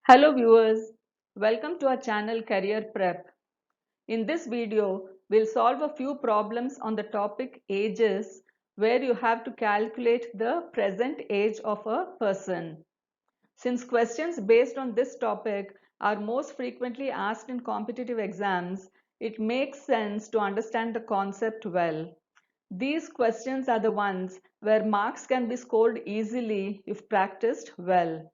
Hello viewers, welcome to our channel Career Prep. In this video, we'll solve a few problems on the topic ages where you have to calculate the present age of a person. Since questions based on this topic are most frequently asked in competitive exams, it makes sense to understand the concept well. These questions are the ones where marks can be scored easily if practiced well.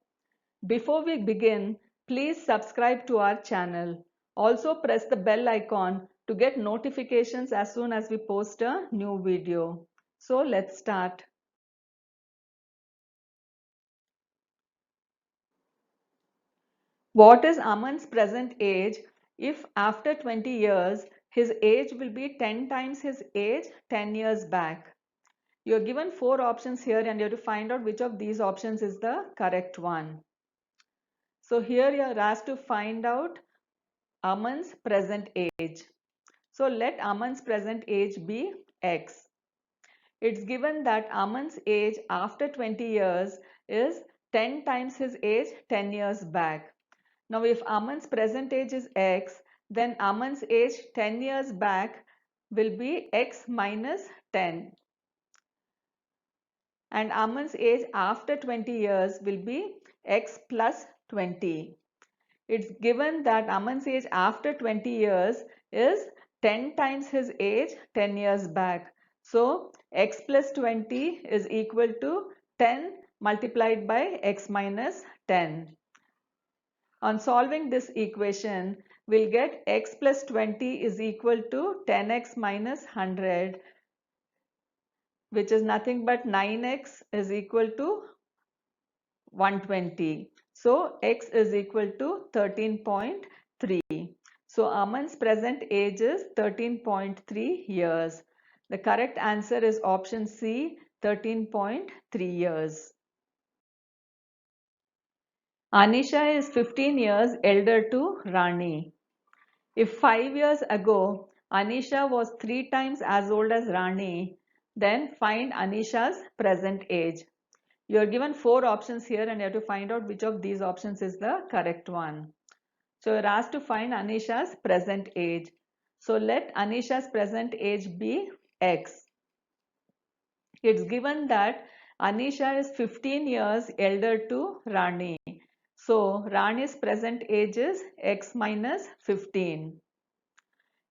Before we begin, please subscribe to our channel. Also press the bell icon to get notifications as soon as we post a new video. So let's start. What is Aman's present age if after 20 years his age will be 10 times his age 10 years back? You are given 4 options here and you have to find out which of these options is the correct one. So here you are asked to find out Aman's present age. So let Aman's present age be X. It's given that Aman's age after 20 years is 10 times his age 10 years back. Now if Aman's present age is X, then Aman's age 10 years back will be X minus 10. And Aman's age after 20 years will be X plus 20. It's given that Aman's age after 20 years is 10 times his age 10 years back. So x plus 20 is equal to 10 multiplied by x minus 10. On solving this equation, we'll get x plus 20 is equal to 10x minus 100, which is nothing but 9x is equal to 120. So x is equal to 13.3. So Aman's present age is 13.3 years. The correct answer is option C, 13.3 years. Anisha is 15 years elder to Rani. If 5 years ago Anisha was 3 times as old as Rani, then find Anisha's present age. You are given 4 options here and you have to find out which of these options is the correct one. So you are asked to find Anisha's present age. So let Anisha's present age be X. It's given that Anisha is 15 years elder to Rani. So Rani's present age is X minus 15.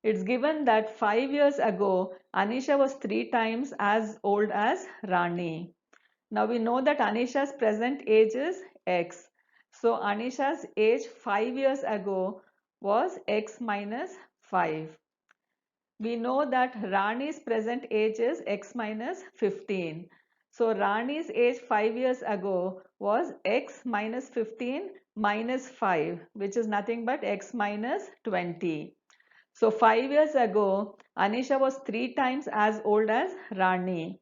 It's given that 5 years ago Anisha was 3 times as old as Rani. Now we know that Anisha's present age is X. So Anisha's age 5 years ago was X minus 5. We know that Rani's present age is X minus 15. So Rani's age 5 years ago was X minus 15 minus 5, which is nothing but X minus 20. So 5 years ago, Anisha was 3 times as old as Rani.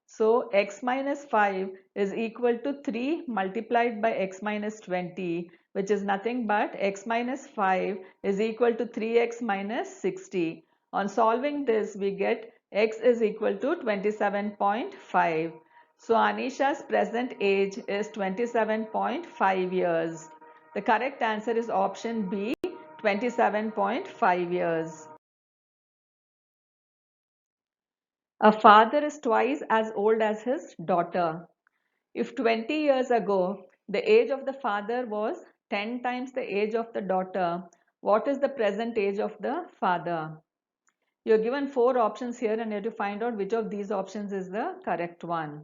So x minus 5 is equal to 3 multiplied by x minus 20, which is nothing but x minus 5 is equal to 3x minus 60. On solving this, we get x is equal to 27.5. So Anisha's present age is 27.5 years. The correct answer is option B, 27.5 years. A father is twice as old as his daughter. If 20 years ago the age of the father was 10 times the age of the daughter, what is the present age of the father? You're given 4 options here and you have to find out which of these options is the correct one.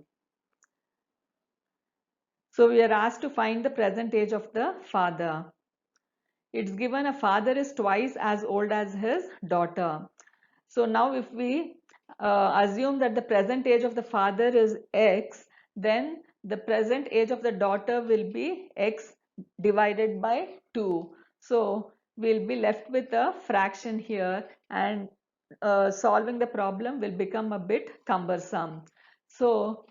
So we are asked to find the present age of the father. It's given a father is twice as old as his daughter. So now if we assume that the present age of the father is x, then the present age of the daughter will be x divided by 2. So we'll be left with a fraction here and solving the problem will become a bit cumbersome. So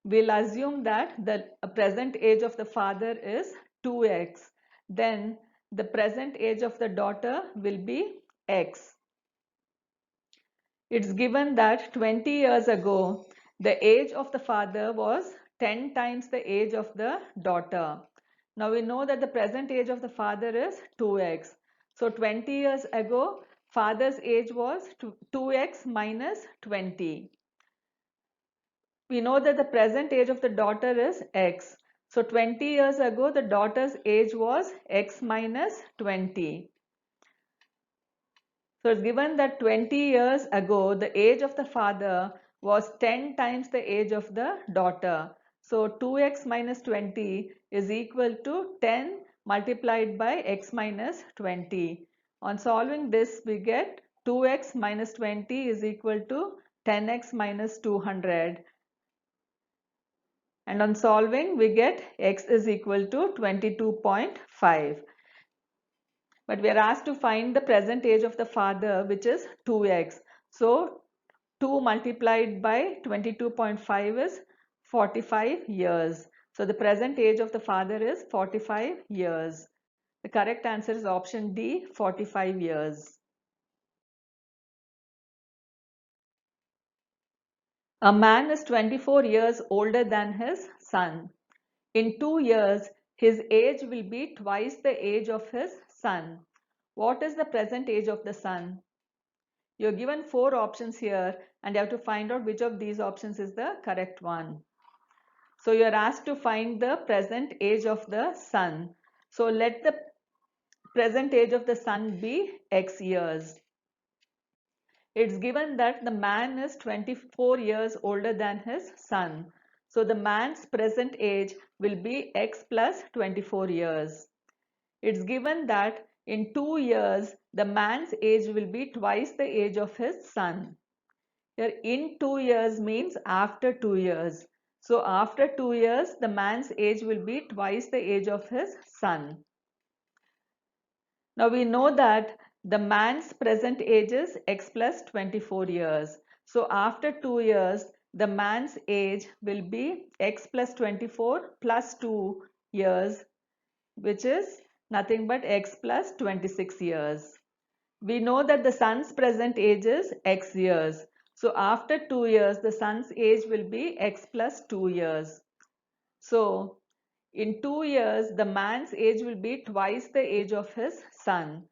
we'll assume that the present age of the father is 2x. Then the present age of the daughter will be x. It's given that 20 years ago, the age of the father was 10 times the age of the daughter. Now we know that the present age of the father is 2x. So 20 years ago, father's age was 2x minus 20. We know that the present age of the daughter is x. So 20 years ago, the daughter's age was x minus 20. So it's given that 20 years ago, the age of the father was 10 times the age of the daughter. So 2x minus 20 is equal to 10 multiplied by x minus 20. On solving this, we get 2x minus 20 is equal to 10x minus 200. And on solving, we get x is equal to 22.5. But we are asked to find the present age of the father, which is 2x. So 2 multiplied by 22.5 is 45 years. So the present age of the father is 45 years. The correct answer is option D, 45 years. A man is 24 years older than his son. In 2 years, his age will be twice the age of his son. What is the present age of the son? You're given 4 options here and you have to find out which of these options is the correct one. So you are asked to find the present age of the son. So let the present age of the son be x years. It's given that the man is 24 years older than his son. So the man's present age will be x plus 24 years. It's given that in 2 years, the man's age will be twice the age of his son. Here in 2 years means after 2 years. So after 2 years, the man's age will be twice the age of his son. Now we know that the man's present age is x plus 24 years. So after 2 years, the man's age will be x plus 24 plus 2 years, which is nothing but x plus 26 years. We know that the son's present age is x years. So after 2 years, the son's age will be x plus 2 years. So in 2 years, the man's age will be twice the age of his son.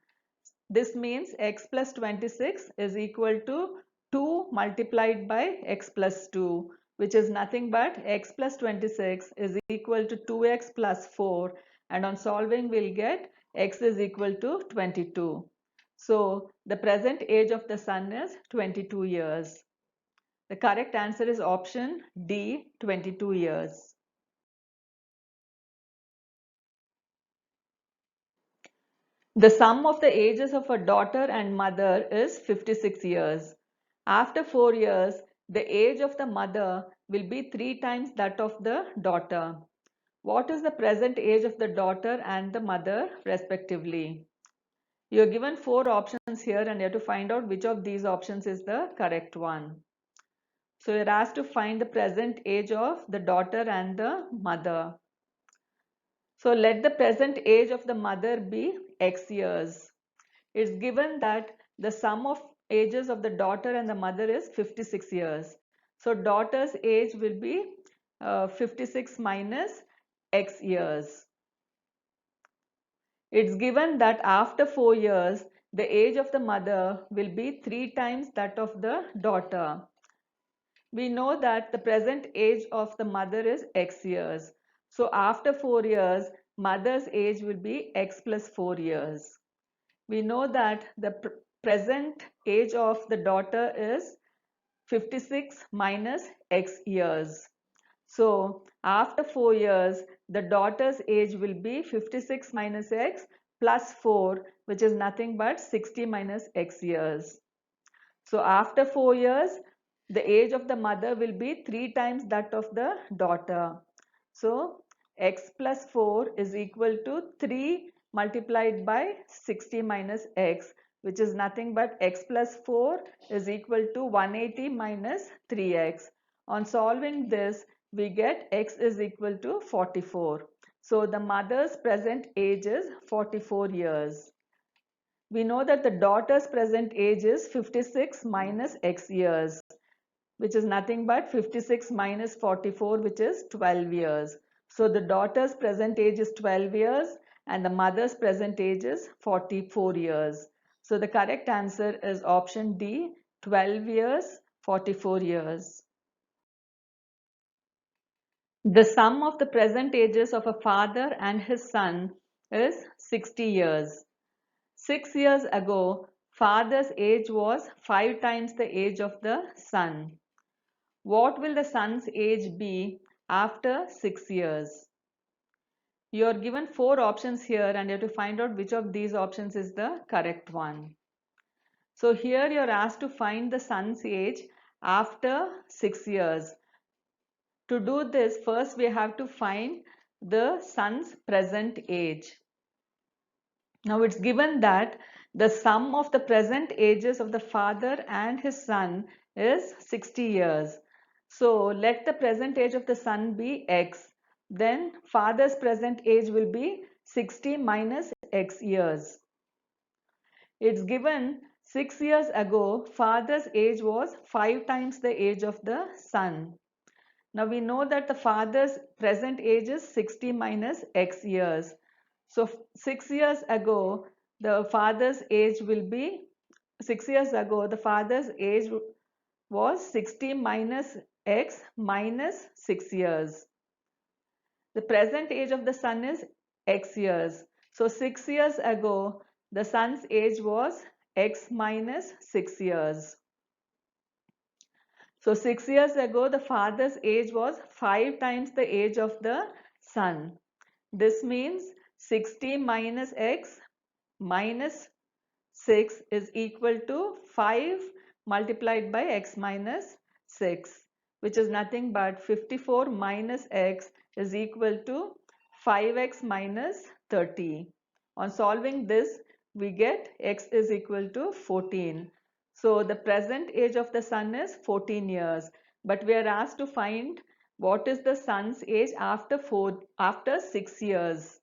This means x plus 26 is equal to 2 multiplied by x plus 2, which is nothing but x plus 26 is equal to 2x plus 4, and on solving we'll get x is equal to 22. So the present age of the son is 22 years. The correct answer is option D, 22 years. The sum of the ages of a daughter and mother is 56 years. After 4 years, the age of the mother will be 3 times that of the daughter. What is the present age of the daughter and the mother respectively? You are given 4 options here and you have to find out which of these options is the correct one. So you are asked to find the present age of the daughter and the mother. So let the present age of the mother be x years. It's given that the sum of ages of the daughter and the mother is 56 years. So daughter's age will be 56 minus x years. It's given that after 4 years, the age of the mother will be 3 times that of the daughter. We know that the present age of the mother is x years. So after 4 years, mother's age will be x plus 4 years. We know that the present age of the daughter is 56 minus x years. So after 4 years, the daughter's age will be 56 minus x plus 4, which is nothing but 60 minus x years. So after 4 years, the age of the mother will be 3 times that of the daughter. So x plus 4 is equal to 3 multiplied by 60 minus x, which is nothing but x plus 4 is equal to 180 minus 3x. On solving this, we get x is equal to 44. So the mother's present age is 44 years. We know that the daughter's present age is 56 minus x years, which is nothing but 56 minus 44, which is 12 years. So the daughter's present age is 12 years and the mother's present age is 44 years. So the correct answer is option D, 12 years, 44 years. The sum of the present ages of a father and his son is 60 years. 6 years ago, father's age was 5 times the age of the son. What will the son's age be after 6 years? You are given 4 options here and you have to find out which of these options is the correct one. So here you are asked to find the son's age after 6 years. To do this, first we have to find the son's present age. Now it's given that the sum of the present ages of the father and his son is 60 years. So let the present age of the son be x. Then father's present age will be 60 minus x years. It's given 6 years ago, father's age was 5 times the age of the son. Now we know that the father's present age is 60 minus x years. So 6 years ago, the father's age will be 6 years ago, the father's age was 60 minus x minus 6 years. The present age of the son is x years. So 6 years ago, the son's age was x minus 6 years. So 6 years ago, the father's age was 5 times the age of the son. This means 60 minus x minus 6 is equal to 5 multiplied by x minus 6, which is nothing but 54 minus x is equal to 5x minus 30. On solving this, we get x is equal to 14. So the present age of the son is 14 years, but we are asked to find what is the son's age after 6 years.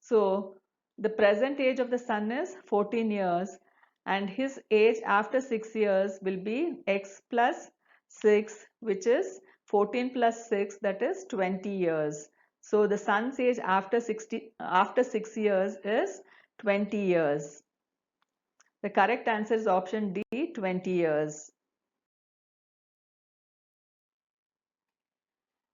So the present age of the son is 14 years and his age after 6 years will be x plus 6, which is 14 plus 6, that is 20 years. So the son's age after 6 years is 20 years. The correct answer is option D, 20 years.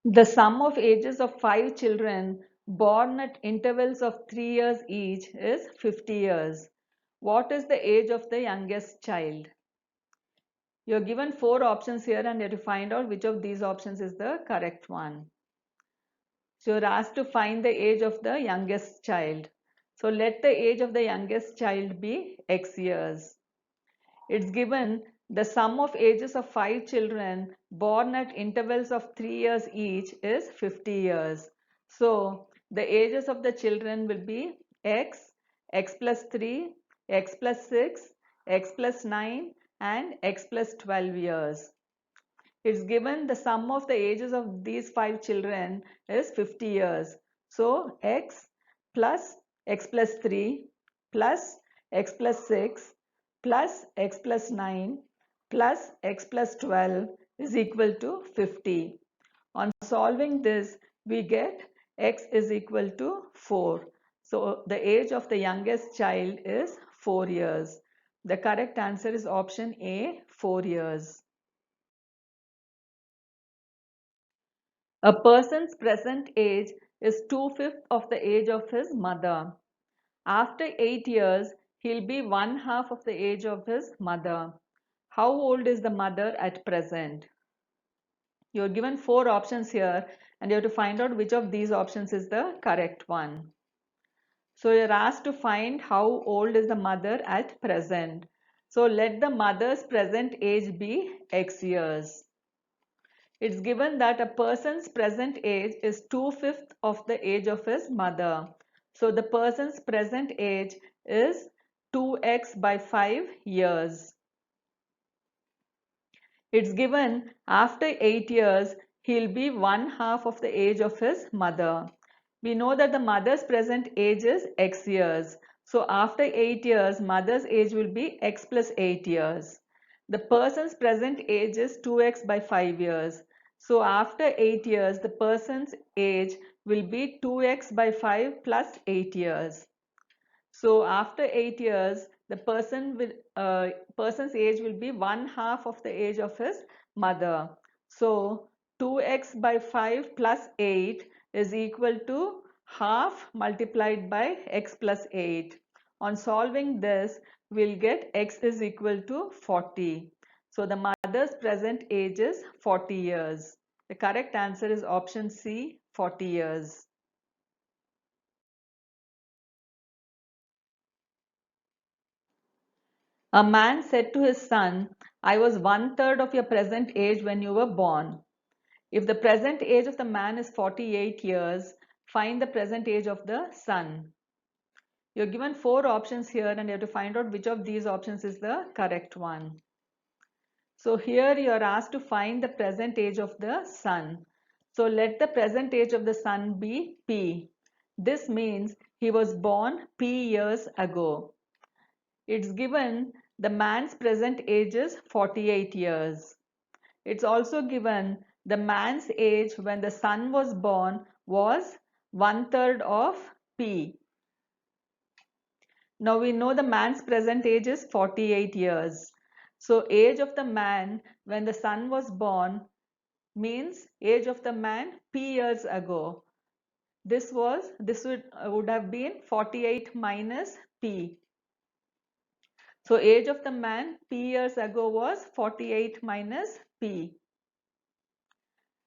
The sum of ages of 5 children born at intervals of 3 years each is 50 years. What is the age of the youngest child? You are given 4 options here and you have to find out which of these options is the correct one. So you are asked to find the age of the youngest child. So let the age of the youngest child be x years. It's given the sum of ages of 5 children born at intervals of 3 years each is 50 years. So the ages of the children will be x plus 3, x plus 6, x plus 9 and x plus 12 years. It's given the sum of the ages of these 5 children is 50 years. So x plus 3 plus x plus 6 plus x plus 9 plus x plus 12 is equal to 50. On solving this, we get x is equal to 4. So the age of the youngest child is 4 years. The correct answer is option A, 4 years. A person's present age is 2/5 of the age of his mother. After 8 years, he'll be 1/2 of the age of his mother. How old is the mother at present? You're given 4 options here and you have to find out which of these options is the correct one. So you're asked to find how old is the mother at present. So let the mother's present age be x years. It's given that a person's present age is 2/5 of the age of his mother. So the person's present age is 2x by 5 years. It's given after 8 years, he'll be 1/2 of the age of his mother. We know that the mother's present age is x years. So after 8 years, mother's age will be x plus 8 years. The person's present age is 2x by 5 years. So after 8 years, the person's age will be 2x by 5 plus 8 years. So after 8 years, the person's age will be 1/2 of the age of his mother. So 2x by 5 plus 8 is equal to half multiplied by x plus 8. On solving this, we'll get x is equal to 40. So the mother's present age is 40 years. The correct answer is option C, 40 years. A man said to his son, I was 1/3 of your present age when you were born. If the present age of the man is 48 years, find the present age of the son. You're given 4 options here and you have to find out which of these options is the correct one. So here you are asked to find the present age of the son. So let the present age of the son be P. This means he was born P years ago. It's given the man's present age is 48 years. It's also given the man's age when the son was born was 1/3 of P. Now we know the man's present age is 48 years. So age of the man when the son was born means age of the man P years ago. This would have been 48 minus P. So age of the man P years ago was 48 minus P.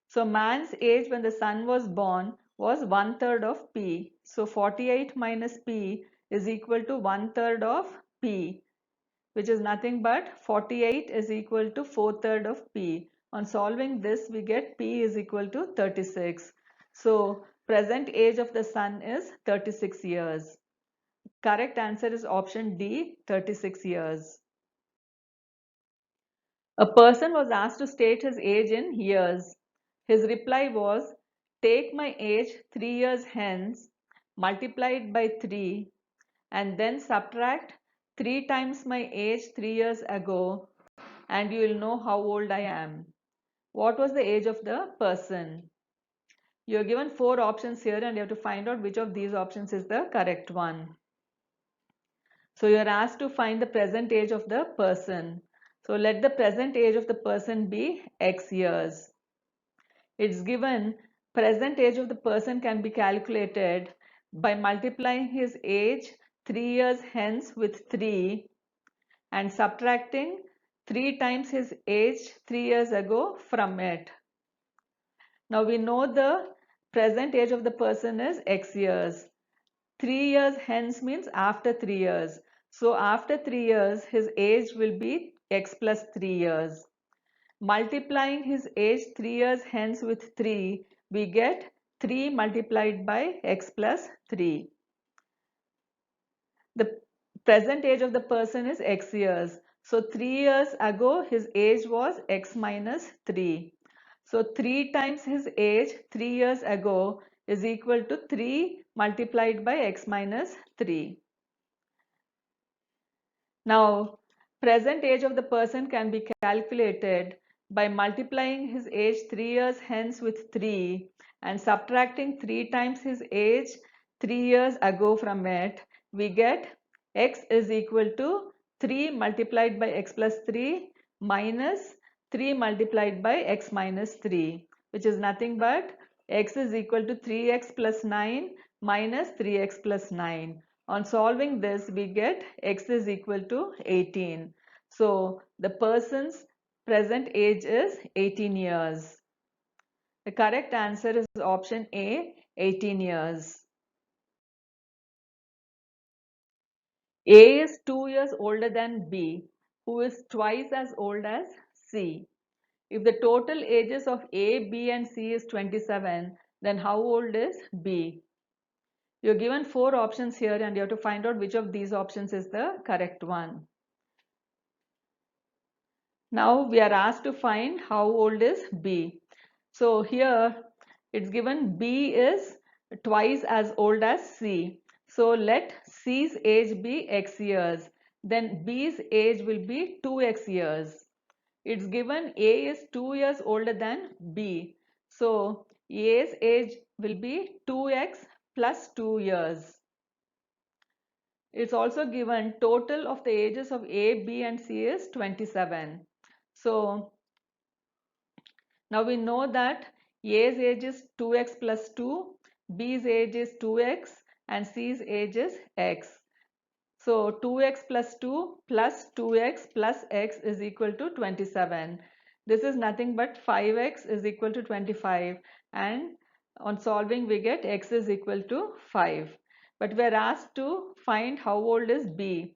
So man's age when the son was born was 1/3 of P. So 48 minus P is equal to 1/3 of P, which is nothing but 48 is equal to 4/3 of P. On solving this, we get P is equal to 36. So present age of the son is 36 years. Correct answer is option D, 36 years. A person was asked to state his age in years. His reply was, take my age 3 years hence, multiply it by 3, and then subtract 3 times my age 3 years ago, and you will know how old I am. What was the age of the person? You are given 4 options here and you have to find out which of these options is the correct one. So you are asked to find the present age of the person. So let the present age of the person be x years. It's given present age of the person can be calculated by multiplying his age 3 years hence with 3 and subtracting 3 times his age 3 years ago from it. Now we know the present age of the person is x years. 3 years hence means after 3 years. So after 3 years his age will be x plus 3 years. Multiplying his age 3 years hence with 3, we get 3 multiplied by x plus 3. The present age of the person is x years. So 3 years ago his age was x minus 3. So 3 times his age 3 years ago is equal to 3 multiplied by x minus 3. Now, present age of the person can be calculated by multiplying his age 3 years hence with 3 and subtracting 3 times his age 3 years ago from it. We get x is equal to 3 multiplied by x plus 3 minus 3 multiplied by x minus 3, which is nothing but x is equal to 3x plus 9 minus 3x plus 9. On solving this, we get x is equal to 18. So the person's present age is 18 years. The correct answer is option A, 18 years. A is 2 years older than B, who is twice as old as C. If the total ages of A, B and C is 27, then how old is B? You're given 4 options here and you have to find out which of these options is the correct one. Now we are asked to find how old is B. So here it's given B is twice as old as C. So let C's age be x years. Then B's age will be 2x years. It's given A is 2 years older than B. So A's age will be 2x plus 2 years. It's also given total of the ages of A, B and C is 27. So now we know that A's age is 2x plus 2, B's age is 2x and C's age is x. So 2x plus 2 plus 2x plus x is equal to 27. This is nothing but 5x is equal to 25, and on solving we get x is equal to 5. But we are asked to find how old is B.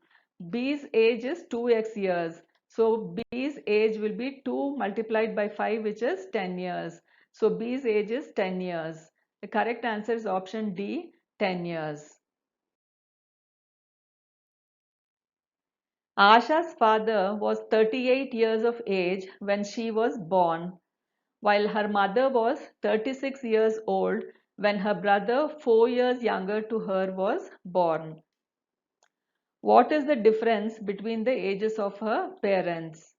B's age is 2x years. So B's age will be 2 multiplied by 5, which is 10 years. So B's age is 10 years. The correct answer is option D, 10 years. Asha's father was 38 years of age when she was born, while her mother was 36 years old when her brother, 4 years younger to her, was born. What is the difference between the ages of her parents?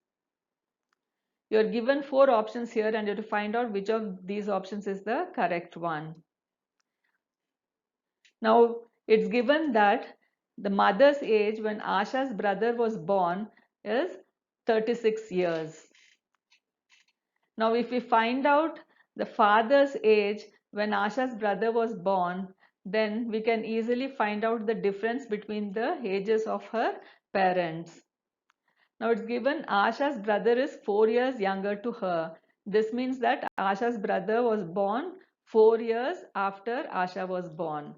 You are given 4 options here and you have to find out which of these options is the correct one. Now, it's given that the mother's age when Asha's brother was born is 36 years. Now, if we find out the father's age when Asha's brother was born, then we can easily find out the difference between the ages of her parents. Now, it's given Asha's brother is 4 years younger to her. This means that Asha's brother was born 4 years after Asha was born.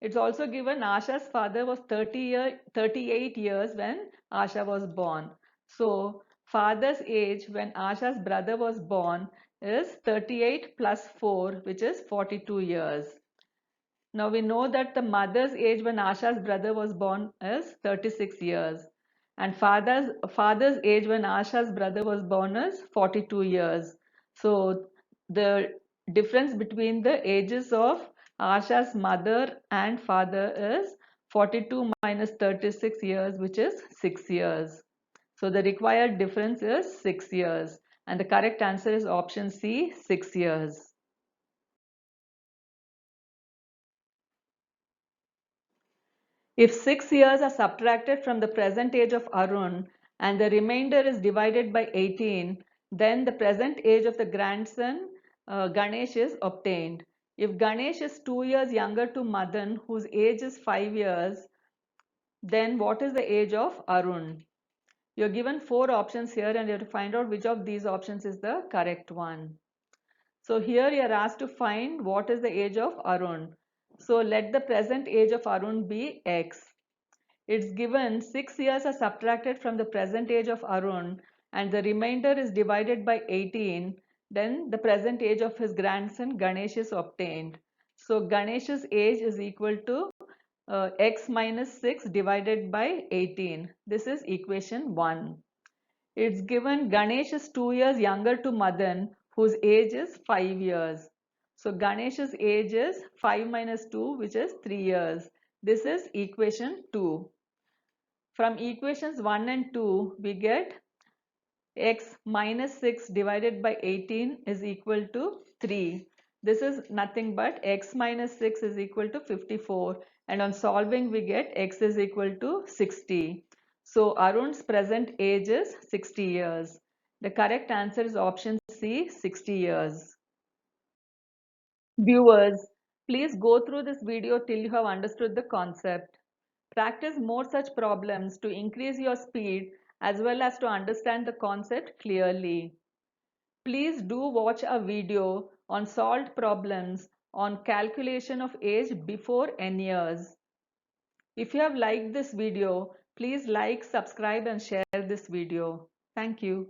It's also given Asha's father was 38 years when Asha was born. So father's age when Asha's brother was born is 38 plus 4, which is 42 years. Now we know that the mother's age when Asha's brother was born is 36 years. And father's age when Asha's brother was born is 42 years. So the difference between the ages of Asha's mother and father is 42 minus 36 years, which is 6 years. So the required difference is 6 years. And the correct answer is option C, 6 years. If 6 years are subtracted from the present age of Arun and the remainder is divided by 18, then the present age of the grandson Ganesh is obtained. If Ganesh is 2 years younger to Madan, whose age is 5 years, then what is the age of Arun? You're given 4 options here and you have to find out which of these options is the correct one. So here you are asked to find what is the age of Arun. So let the present age of Arun be X. It's given 6 years are subtracted from the present age of Arun and the remainder is divided by 18. Then the present age of his grandson Ganesh is obtained. So Ganesh's age is equal to x minus 6 divided by 18. This is equation 1. It's given Ganesh is 2 years younger to Madan, whose age is 5 years. So Ganesh's age is 5 minus 2, which is 3 years. This is equation 2. From equations 1 and 2, we get x minus 6 divided by 18 is equal to 3. This is nothing but x minus 6 is equal to 54, and on solving we get x is equal to 60. So Arun's present age is 60 years. The correct answer is option C, 60 years. Viewers, please go through this video till you have understood the concept. Practice more such problems to increase your speed as well as to understand the concept clearly. Please do watch a video on solved problems on calculation of age before n years. If you have liked this video, please like, subscribe and share this video. Thank you.